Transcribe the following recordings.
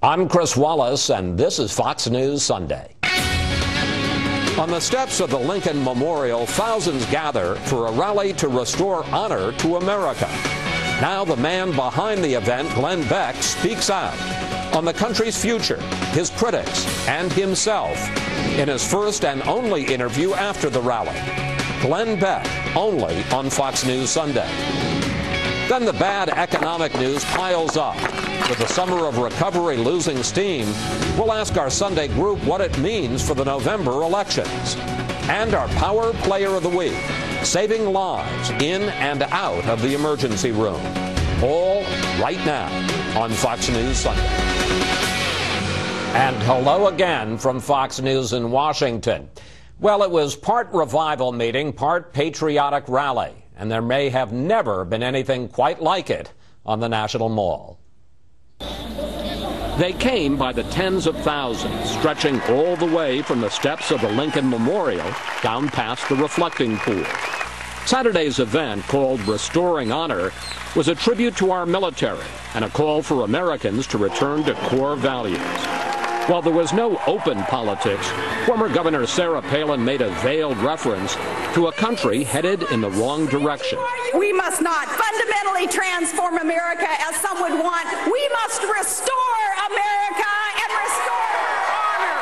I'm Chris Wallace, and this is Fox News Sunday. On the steps of the Lincoln Memorial, thousands gather for a rally to restore honor to America. Now the man behind the event, Glenn Beck, speaks out on the country's future, his critics, and himself in his first and only interview after the rally. Glenn Beck, only on Fox News Sunday. Then the bad economic news piles up. With the summer of recovery losing steam, we'll ask our Sunday group what it means for the November elections. And our Power Player of the Week, saving lives in and out of the emergency room. All right now on Fox News Sunday. And hello again from Fox News in Washington. Well, it was part revival meeting, part patriotic rally, and there may have never been anything quite like it on the National Mall. They came by the tens of thousands, stretching all the way from the steps of the Lincoln Memorial down past the reflecting pool. Saturday's event, called Restoring Honor, was a tribute to our military and a call for Americans to return to core values. While there was no open politics, former Governor Sarah Palin made a veiled reference to a country headed in the wrong direction. We must not fundamentally transform America as some would want. We must restore America and restore honor.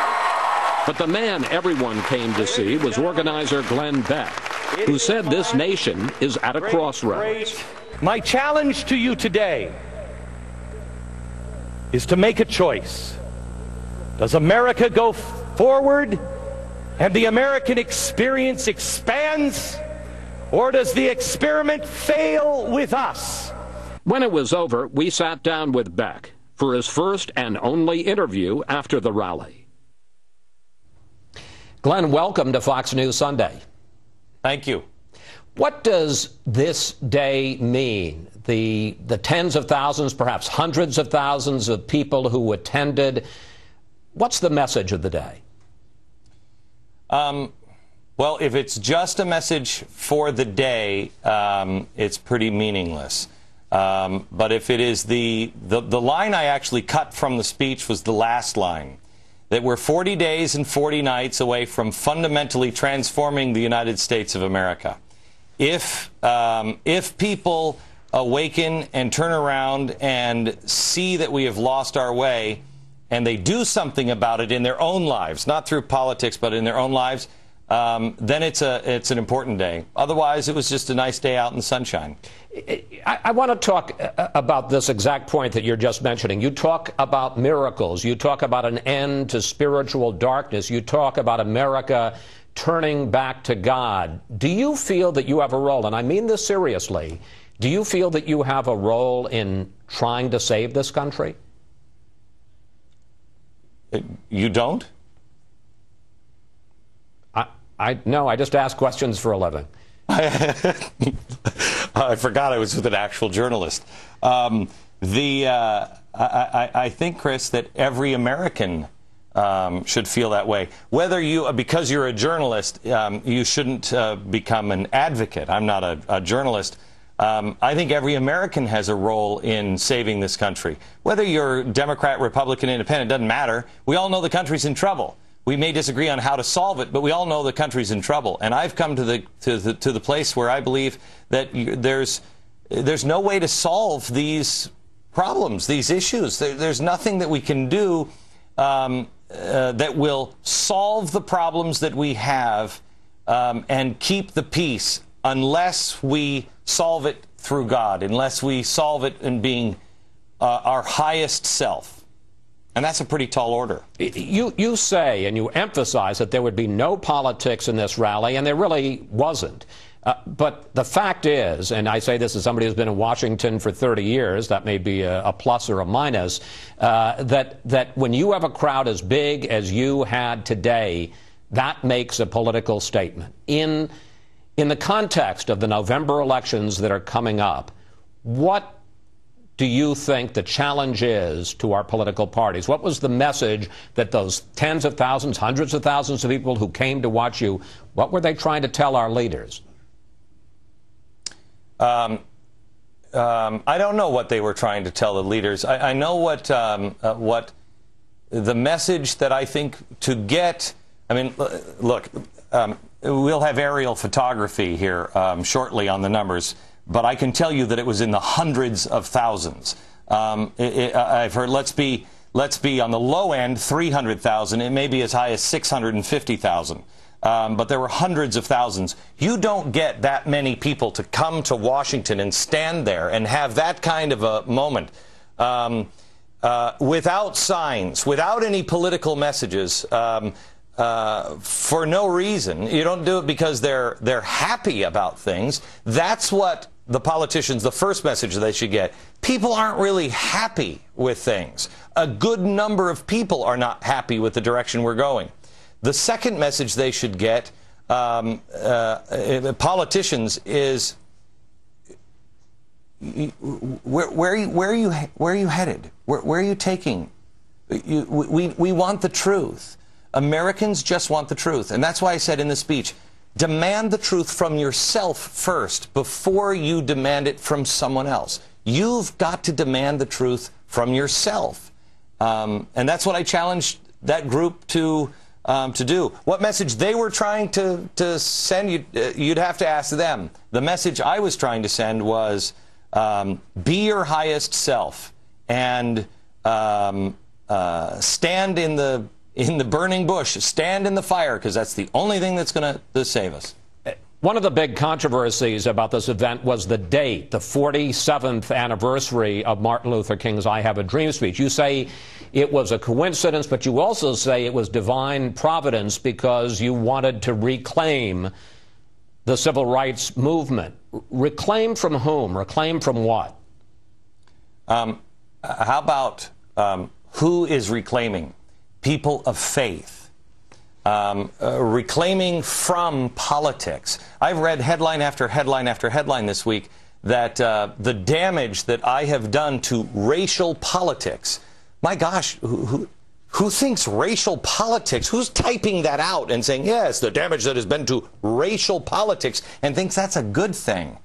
But the man everyone came to see was organizer Glenn Beck, who said this nation is at a crossroads. My challenge to you today is to make a choice. Does America go forward and the American experience expands, or does the experiment fail with us? When it was over, we sat down with Beck for his first and only interview after the rally. Glenn, welcome to Fox News Sunday. Thank you. What does this day mean? The tens of thousands, perhaps hundreds of thousands of people who attended. What's the message of the day? Well, if it's just a message for the day, it's pretty meaningless. But if it is the line I actually cut from the speech was the last line, that we're 40 days and 40 nights away from fundamentally transforming the United States of America. If people awaken and turn around and see that we have lost our way, and they do something about it in their own lives, not through politics, but in their own lives, then it's an important day. Otherwise, it was just a nice day out in the sunshine. I want to talk about this exact point that you're just mentioning. You talk about miracles. You talk about an end to spiritual darkness. You talk about America turning back to God. Do you feel that you have a role, and I mean this seriously, do you feel that you have a role in trying to save this country? You don't? No, I just ask questions for a living. I forgot I was with an actual journalist. I think, Chris, that every American should feel that way. Whether you, because you're a journalist, you shouldn't become an advocate. I'm not a journalist. I think every American has a role in saving this country. Whether you're Democrat, Republican, Independent, doesn't matter. We all know the country's in trouble. We may disagree on how to solve it, but we all know the country's in trouble. And I've come to the place where I believe that there's no way to solve these problems, these issues. There's nothing that we can do that will solve the problems that we have and keep the peace unless we solve it through God, unless we solve it in being our highest self. And that's a pretty tall order. You say, and you emphasize, that there would be no politics in this rally, and there really wasn't. But the fact is, and I say this as somebody who's been in Washington for 30 years, that may be a plus or a minus, that when you have a crowd as big as you had today, that makes a political statement. In the context of the November elections that are coming up, what do you think the challenge is to our political parties? What was the message that those tens of thousands, hundreds of thousands of people who came to watch you, what were they trying to tell our leaders? I don't know what they were trying to tell the leaders. I know what the message that I think to get, I mean, look, we'll have aerial photography here shortly on the numbers, but I can tell you that it was in the hundreds of thousands. I've heard, let's be on the low end, 300,000. It may be as high as 650,000. But there were hundreds of thousands. You don't get that many people to come to Washington and stand there and have that kind of a moment without signs, without any political messages, for no reason. You don't do it because they're happy about things. That's what the politicians, the first message they should get. People aren't really happy with things. A good number of people are not happy with the direction we're going. The second message they should get, politicians, is where are you headed? Where are you taking? We want the truth. Americans just want the truth, and that's why I said in the speech, demand the truth from yourself first before you demand it from someone else. You've got to demand the truth from yourself, and that's what I challenged that group to do. What message they were trying to send, you'd have to ask them. The message I was trying to send was, be your highest self and stand in the burning bush, stand in the fire, because that's the only thing that's going to save us. One of the big controversies about this event was the date, the 47th anniversary of Martin Luther King's I Have a Dream speech. You say it was a coincidence, but you also say it was divine providence because you wanted to reclaim the civil rights movement. Reclaim from whom? Reclaim from what? How about who is reclaiming? People of faith. Reclaiming from politics. I've read headline after headline after headline this week that the damage that I have done to racial politics. My gosh, who thinks racial politics? Who's typing that out and saying, yes, the damage that has been to racial politics, and thinks that's a good thing?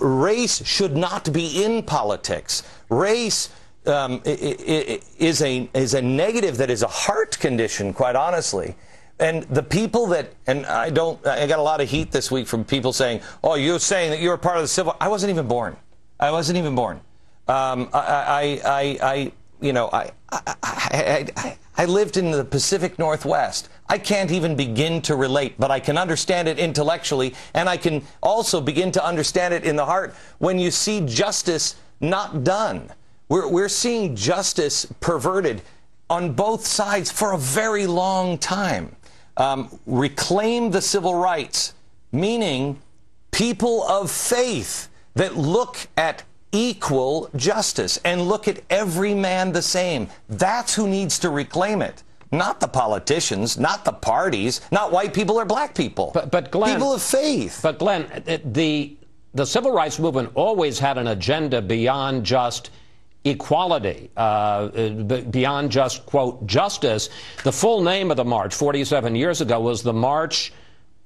Race should not be in politics. Race is a negative that is a heart condition, quite honestly. And the people that, and I got a lot of heat this week from people saying, oh, you're saying that you're a part of the civil. I wasn't even born. I wasn't even born. I lived in the Pacific Northwest. I can't even begin to relate, but I can understand it intellectually, and I can also begin to understand it in the heart when you see justice not done. We're seeing justice perverted on both sides for a very long time. Reclaim the civil rights, meaning people of faith that look at equal justice and look at every man the same. That's who needs to reclaim it. Not the politicians, not the parties, not white people or black people. But Glenn, people of faith. But Glenn, the civil rights movement always had an agenda beyond just equality, beyond just, quote, justice. The full name of the march 47 years ago was the March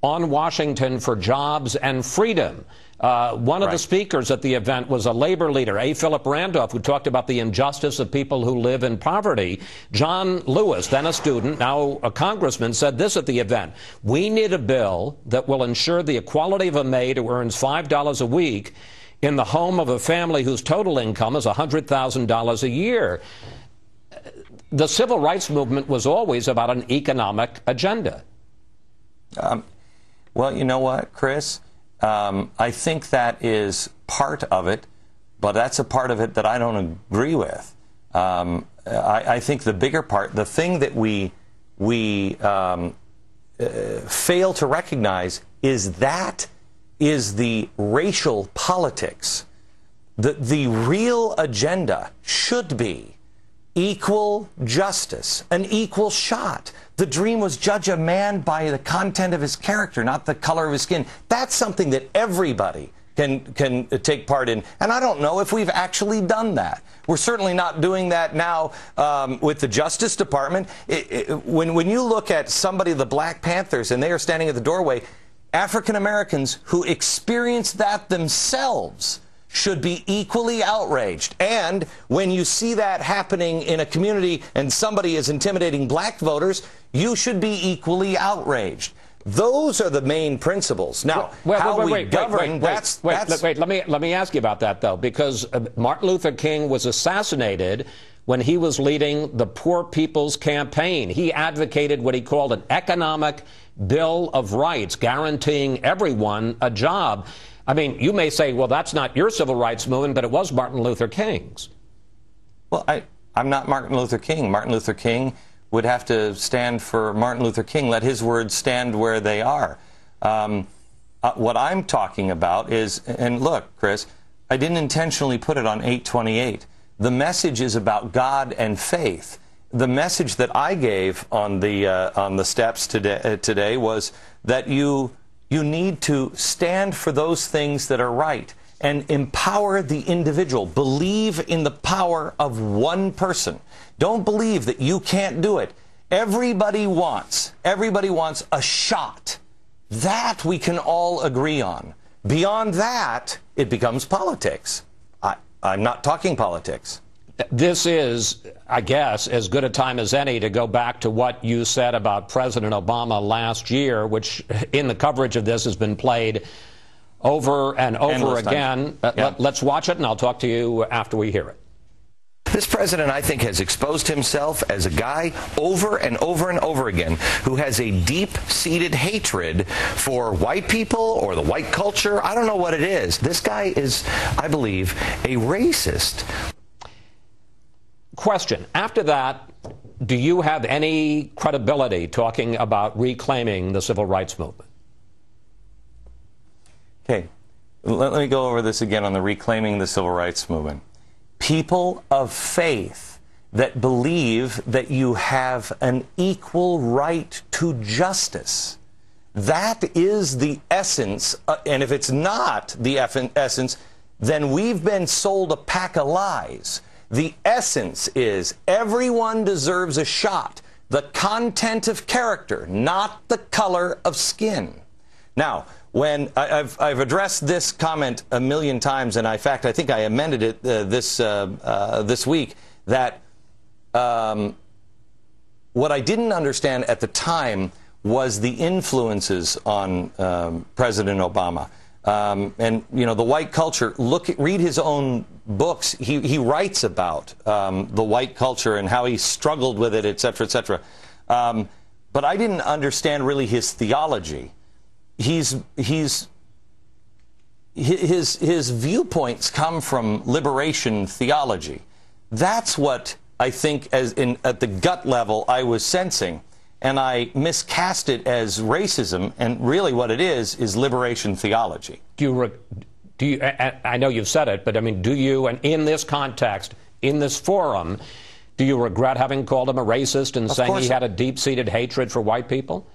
on Washington for Jobs and Freedom. One of the speakers at the event was a labor leader, A. Philip Randolph, who talked about the injustice of people who live in poverty. John Lewis, then a student, now a congressman, said this at the event: we need a bill that will ensure the equality of a maid who earns $5 a week in the home of a family whose total income is $100,000 a year. The civil rights movement was always about an economic agenda. Well, you know what, Chris? I think that is part of it, but that's a part of it that I don't agree with. I think the bigger part, the thing that we fail to recognize is the racial politics. The real agenda should be equal justice, an equal shot. The dream was judge a man by the content of his character, not the color of his skin. That's something that everybody can take part in. And I don't know if we've actually done that. We're certainly not doing that now with the Justice Department. When you look at somebody, the Black Panthers, and they are standing at the doorway, African Americans who experience that themselves should be equally outraged. And when you see that happening in a community and somebody is intimidating black voters, you should be equally outraged. Those are the main principles. Now, how we govern, that's... Let me ask you about that, though, because Martin Luther King was assassinated when he was leading the Poor People's Campaign. He advocated what he called an economic Bill of Rights, guaranteeing everyone a job. I mean, you may say, well, that's not your civil rights movement, but it was Martin Luther King's. Well, I'm not Martin Luther King. Martin Luther King would have to stand for Martin Luther King. Let his words stand where they are. What I'm talking about is, and look, Chris, I didn't intentionally put it on 828. The message is about God and faith. The message that I gave on the steps today was that you need to stand for those things that are right and empower the individual. Believe in the power of one person. Don't believe that you can't do it. Everybody wants a shot. That we can all agree on. Beyond that, it becomes politics. I'm not talking politics. This is, I guess, as good a time as any to go back to what you said about President Obama last year, which in the coverage of this has been played over and over again. Let's watch it, and I'll talk to you after we hear it. This president, I think, has exposed himself as a guy over and over and over again who has a deep-seated hatred for white people or the white culture. I don't know what it is. This guy is, I believe, a racist. Question. After that, do you have any credibility talking about reclaiming the civil rights movement? Okay. Let me go over this again on the reclaiming the civil rights movement. People of faith that believe that you have an equal right to justice. That is the essence, and if it's not the essence, then we've been sold a pack of lies. The essence is everyone deserves a shot. The content of character, not the color of skin. Now, when I've addressed this comment a million times, and in fact, I think I amended it this week, that what I didn't understand at the time was the influences on President Obama. And, you know, the white culture, read his own books. He writes about the white culture and how he struggled with it, et cetera, et cetera. But I didn't understand really his theology. His viewpoints come from liberation theology. That's what I think at the gut level I was sensing. And I miscast it as racism, and really what it is liberation theology. Do you? I know you've said it, but I mean, do you? And in this context, in this forum, do you regret having called him a racist and saying he had a deep-seated hatred for white people?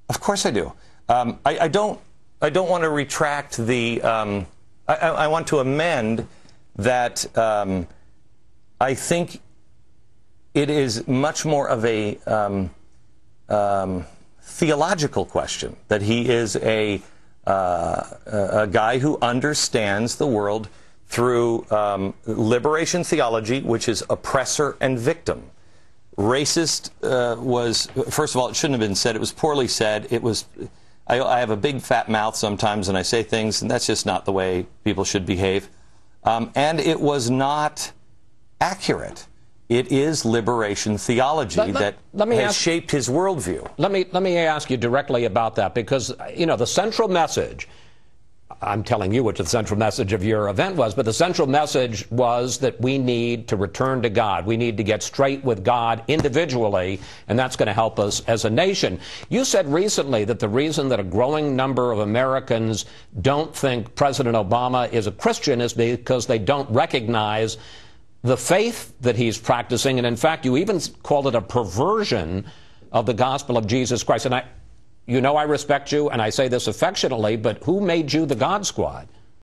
Of course I do. I don't want to retract the. I want to amend that. I think it is much more of a theological question, that he is a guy who understands the world through liberation theology, which is oppressor and victim. Racist was, first of all, it shouldn't have been said. It was poorly said. It was. I have a big fat mouth sometimes, and I say things, and that's just not the way people should behave. And it was not accurate. It is liberation theology that has shaped his worldview. Let me ask you directly about that, because, you know, the central message, I'm telling you what the central message of your event was, but the central message was that we need to return to God. We need to get straight with God individually, and that's going to help us as a nation. You said recently that the reason that a growing number of Americans don't think President Obama is a Christian is because they don't recognize the faith that he's practicing, and in fact, you even called it a perversion of the gospel of Jesus Christ. And you know I respect you, and I say this affectionately, but who made you the God Squad?